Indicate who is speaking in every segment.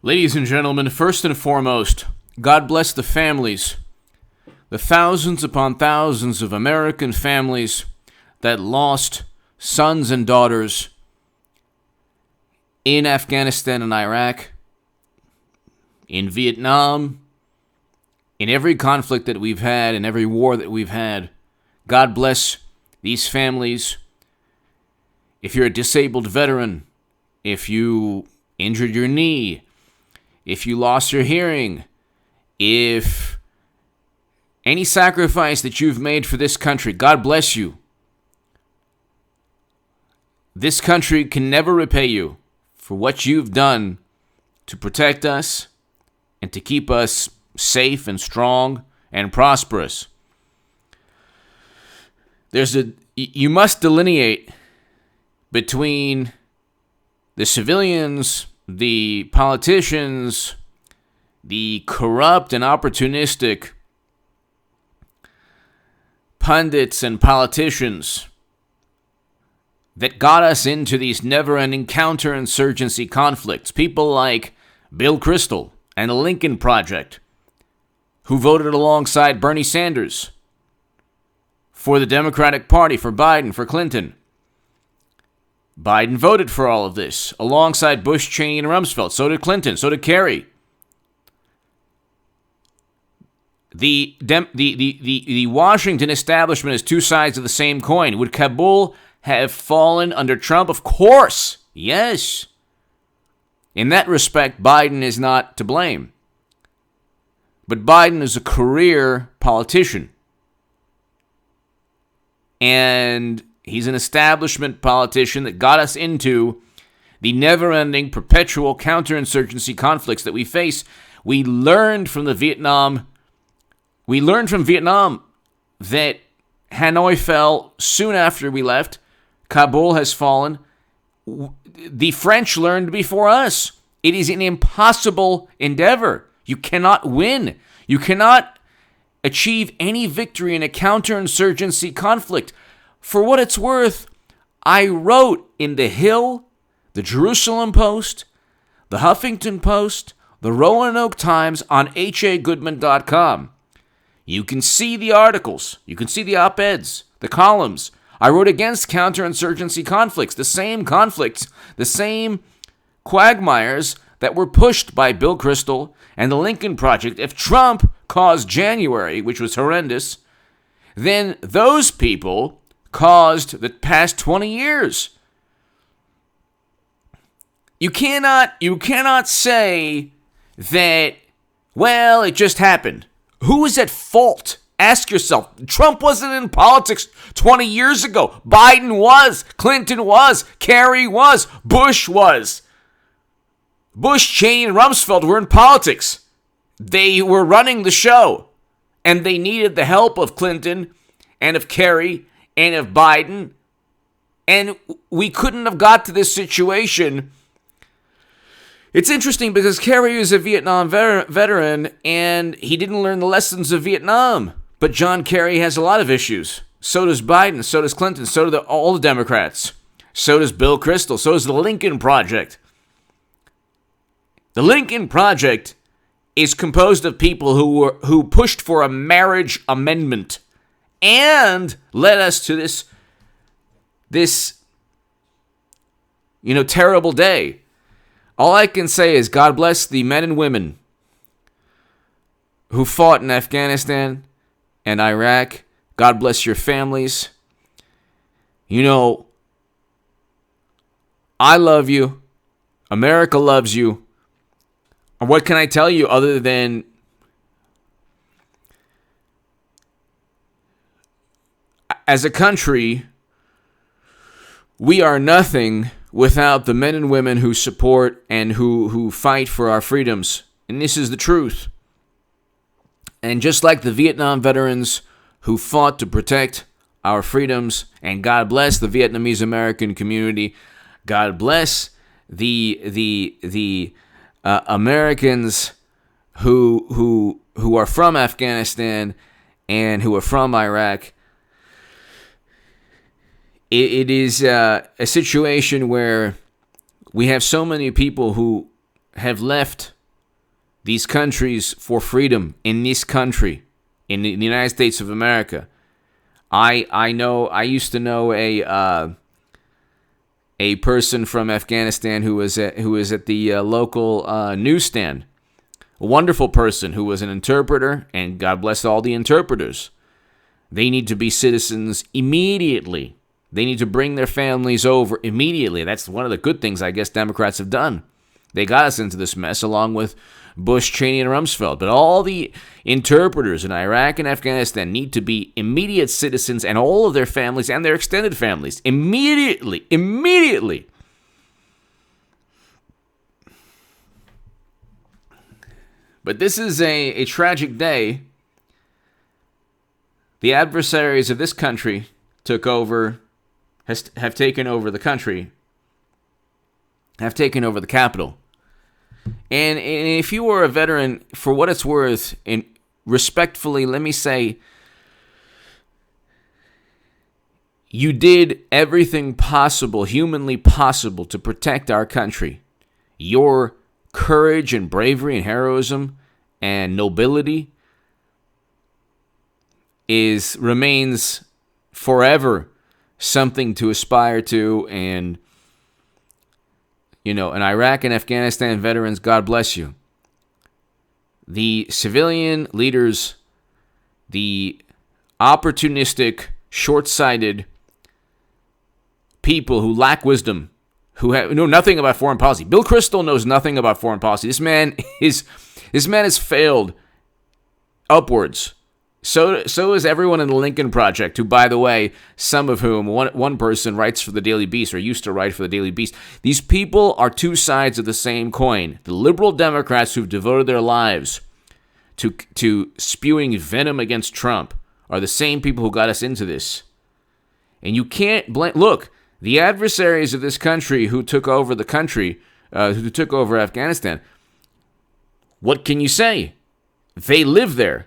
Speaker 1: Ladies and gentlemen, first and foremost, God bless the families, the thousands upon thousands of American families that lost sons and daughters in Afghanistan and Iraq, in Vietnam, in every conflict that we've had, in every war that we've had. God bless these families. If you're a disabled veteran, if you injured your knee, if you lost your hearing, if any sacrifice that you've made for this country, God bless you. This country can never repay you for what you've done to protect us and to keep us safe and strong and prosperous. You must delineate between the civilians, the politicians, the corrupt and opportunistic pundits and politicians that got us into these never-ending counterinsurgency conflicts. People like Bill Kristol and the Lincoln Project, who voted alongside Bernie Sanders for the Democratic Party, for Biden, for Clinton. Biden voted for all of this alongside Bush, Cheney, and Rumsfeld. So did Clinton. So did Kerry. The Washington establishment is two sides of the same coin. Would Kabul have fallen under Trump? Of course. Yes. In that respect, Biden is not to blame. But Biden is a career politician. And he's an establishment politician that got us into the never-ending, perpetual counterinsurgency conflicts that we face. We learned from Vietnam that Hanoi fell soon after we left. Kabul has fallen. The French learned before us. It is an impossible endeavor. You cannot win. You cannot achieve any victory in a counterinsurgency conflict. For what it's worth, I wrote in The Hill, the Jerusalem Post, the Huffington Post, the Roanoke Times on hagoodman.com. You can see the articles. You can see the op-eds, the columns. I wrote against counterinsurgency conflicts, the same quagmires that were pushed by Bill Kristol and the Lincoln Project. If Trump caused January, which was horrendous, then those people caused the past 20 years. You cannot say that, well, it just happened. Who is at fault? Ask yourself. Trump wasn't in politics 20 years ago. Biden was. Clinton was. Kerry was. Bush was. Bush, Cheney, and Rumsfeld were in politics. They were running the show. And they needed the help of Clinton and of Kerry and of Biden. And we couldn't have got to this situation. It's interesting because Kerry is a Vietnam veteran and he didn't learn the lessons of Vietnam. But John Kerry has a lot of issues. So does Biden. So does Clinton. So do all the Democrats. So does Bill Kristol. So does the Lincoln Project. The Lincoln Project is composed of people who pushed for a marriage amendment and led us to this terrible day. All I can say is God bless the men and women who fought in Afghanistan and Iraq. God bless your families. I love you. America loves you. And what can I tell you other than as a country, we are nothing without the men and women who support and who fight for our freedoms. And this is the truth. And just like the Vietnam veterans who fought to protect our freedoms, and God bless the Vietnamese American community, God bless the Americans who are from Afghanistan and who are from Iraq. It is a situation where we have so many people who have left these countries for freedom in this country, in the United States of America. I used to know a person from Afghanistan who was at the local newsstand. A wonderful person who was an interpreter, and God bless all the interpreters. They need to be citizens immediately. They need to bring their families over immediately. That's one of the good things I guess Democrats have done. They got us into this mess along with Bush, Cheney, and Rumsfeld. But all the interpreters in Iraq and Afghanistan need to be immediate citizens, and all of their families and their extended families. Immediately. Immediately. But this is a tragic day. The adversaries of this country have taken over the country, have taken over the capital. And if you were a veteran, for what it's worth, and respectfully, let me say, you did everything possible, humanly possible, to protect our country. Your courage and bravery and heroism and nobility remains forever something to aspire to. And and Iraq and Afghanistan veterans, God bless you. The civilian leaders, the opportunistic, short-sighted people who lack wisdom, who know nothing about foreign policy. Bill Kristol knows nothing about foreign policy. This man has failed upwards. So is everyone in the Lincoln Project, who, by the way, some of whom, one person writes for the Daily Beast, or used to write for the Daily Beast. These people are two sides of the same coin. The liberal Democrats who've devoted their lives to spewing venom against Trump are the same people who got us into this. And you can't blame... Look, the adversaries of this country who took over the country, who took over Afghanistan, what can you say? They live there.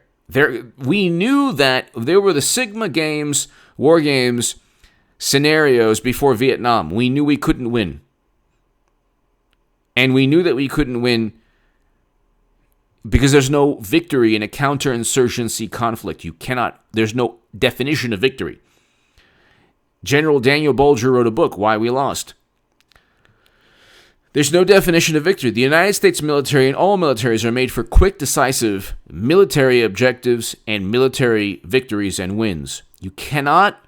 Speaker 1: We knew that there were the Sigma games, war games, scenarios before Vietnam. We knew we couldn't win. And we knew that we couldn't win because there's no victory in a counterinsurgency conflict. There's no definition of victory. General Daniel Bolger wrote a book, Why We Lost. There's no definition of victory. The United States military and all militaries are made for quick, decisive military objectives and military victories and wins. You cannot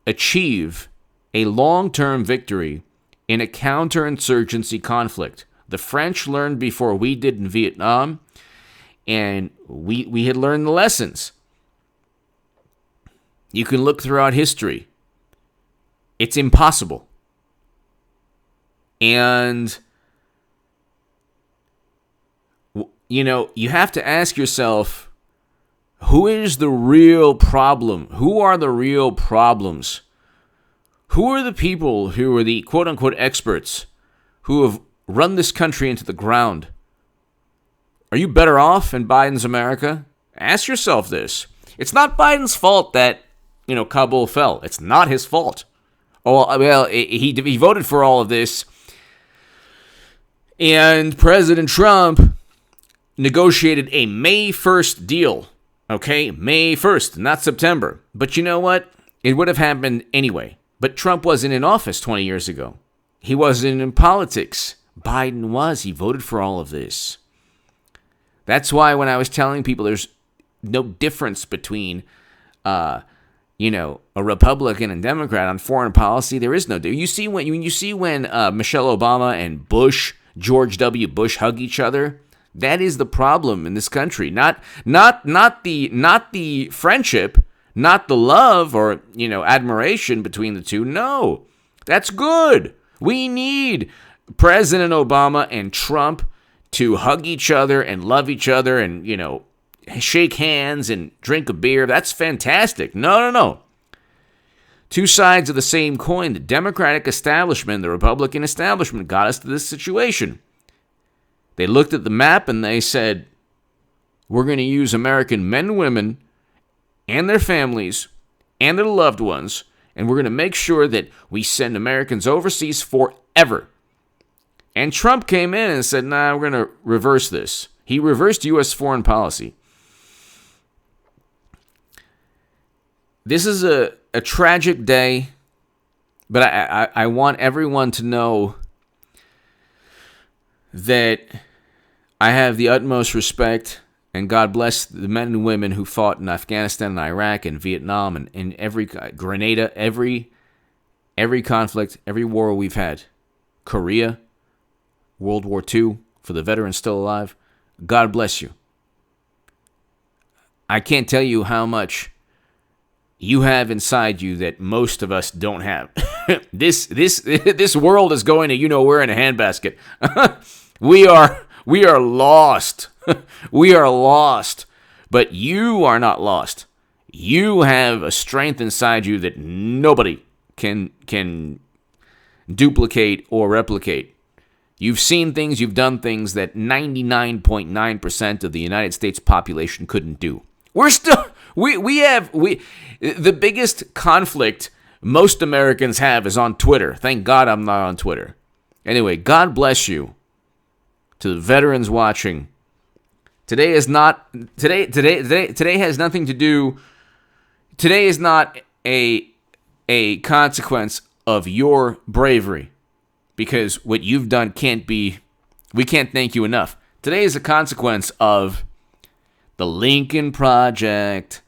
Speaker 1: achieve a long-term victory in a counterinsurgency conflict. The French learned before we did in Vietnam, and we had learned the lessons. You can look throughout history. It's impossible. And, you have to ask yourself, who is the real problem? Who are the real problems? Who are the people who are the quote-unquote experts who have run this country into the ground? Are you better off in Biden's America? Ask yourself this. It's not Biden's fault that, Kabul fell. It's not his fault. Oh, well, he voted for all of this. And President Trump negotiated a May 1st deal. Okay, May 1st, not September. But you know what? It would have happened anyway. But Trump wasn't in office 20 years ago. He wasn't in politics. Biden was. He voted for all of this. That's why when I was telling people there's no difference between, a Republican and Democrat on foreign policy, there is no difference. You see when Michelle Obama and George W. Bush hug each other, that is the problem in this country. Not the friendship, not the love or admiration between the two. No, that's good. We need President Obama and Trump to hug each other and love each other and shake hands and drink a beer. That's fantastic. No. Two sides of the same coin. The Democratic establishment, the Republican establishment got us to this situation. They looked at the map and they said, we're going to use American men and women and their families and their loved ones, and we're going to make sure that we send Americans overseas forever. And Trump came in and said, nah, we're going to reverse this. He reversed U.S. foreign policy. This is a tragic day, but I want everyone to know that I have the utmost respect, and God bless the men and women who fought in Afghanistan and Iraq and Vietnam and in every Grenada, every conflict, every war we've had. Korea, World War II, for the veterans still alive. God bless you. I can't tell you how much you have inside you that most of us don't have. This world is going to, we're in a handbasket. We are lost. We are lost. But you are not lost. You have a strength inside you that nobody can duplicate or replicate. You've seen things, you've done things that 99.9% of the United States population couldn't do. We're still the biggest conflict most Americans have is on Twitter. Thank God I'm not on Twitter. Anyway, God bless you to the veterans watching. Today is not a consequence of your bravery, because what you've done we can't thank you enough. Today is a consequence of the Lincoln Project.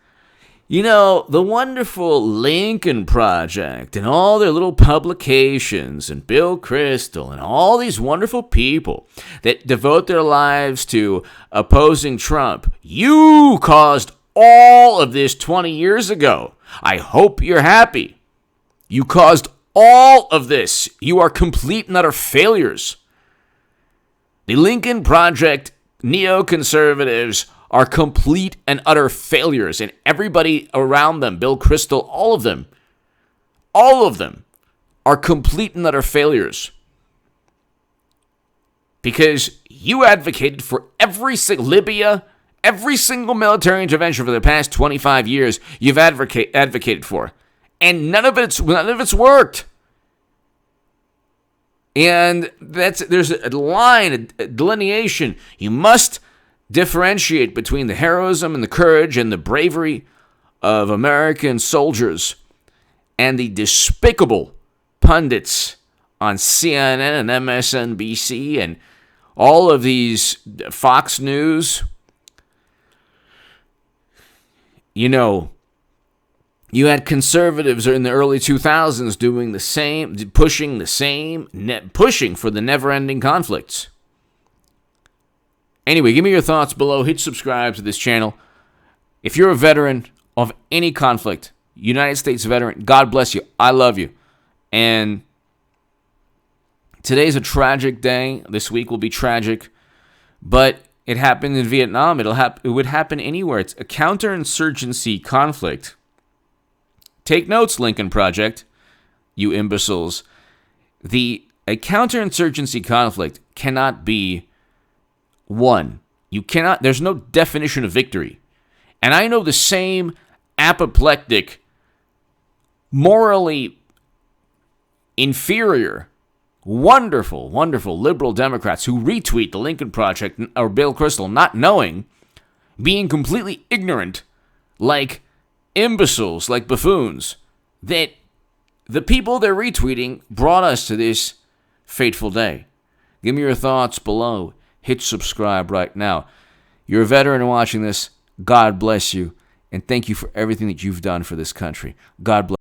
Speaker 1: The wonderful Lincoln Project and all their little publications and Bill Kristol and all these wonderful people that devote their lives to opposing Trump. You caused all of this 20 years ago. I hope you're happy. You caused all of this. You are complete and utter failures. The Lincoln Project neoconservatives are complete and utter failures, and everybody around them, Bill Kristol, all of them are complete and utter failures. Because you advocated for every single military intervention for the past 25 years you've advocated for, and none of it's worked. And there's a line, a delineation. You must differentiate between the heroism and the courage and the bravery of American soldiers and the despicable pundits on CNN and MSNBC and all of these Fox News. You had conservatives in the early 2000s doing the same, pushing for the never-ending conflicts. Anyway, give me your thoughts below. Hit subscribe to this channel. If you're a veteran of any conflict, United States veteran, God bless you. I love you. And today's a tragic day. This week will be tragic. But it happened in Vietnam. It would happen anywhere. It's a counterinsurgency conflict. Take notes, Lincoln Project, you imbeciles. A counterinsurgency conflict cannot be won. There's no definition of victory. And I know the same apoplectic, morally inferior, wonderful liberal Democrats who retweet the Lincoln Project or Bill Kristol, not knowing, being completely ignorant, like imbeciles, like buffoons, that the people they're retweeting brought us to this fateful day. Give me your thoughts below. Hit subscribe right now. You're a veteran watching this. God bless you. And thank you for everything that you've done for this country. God bless.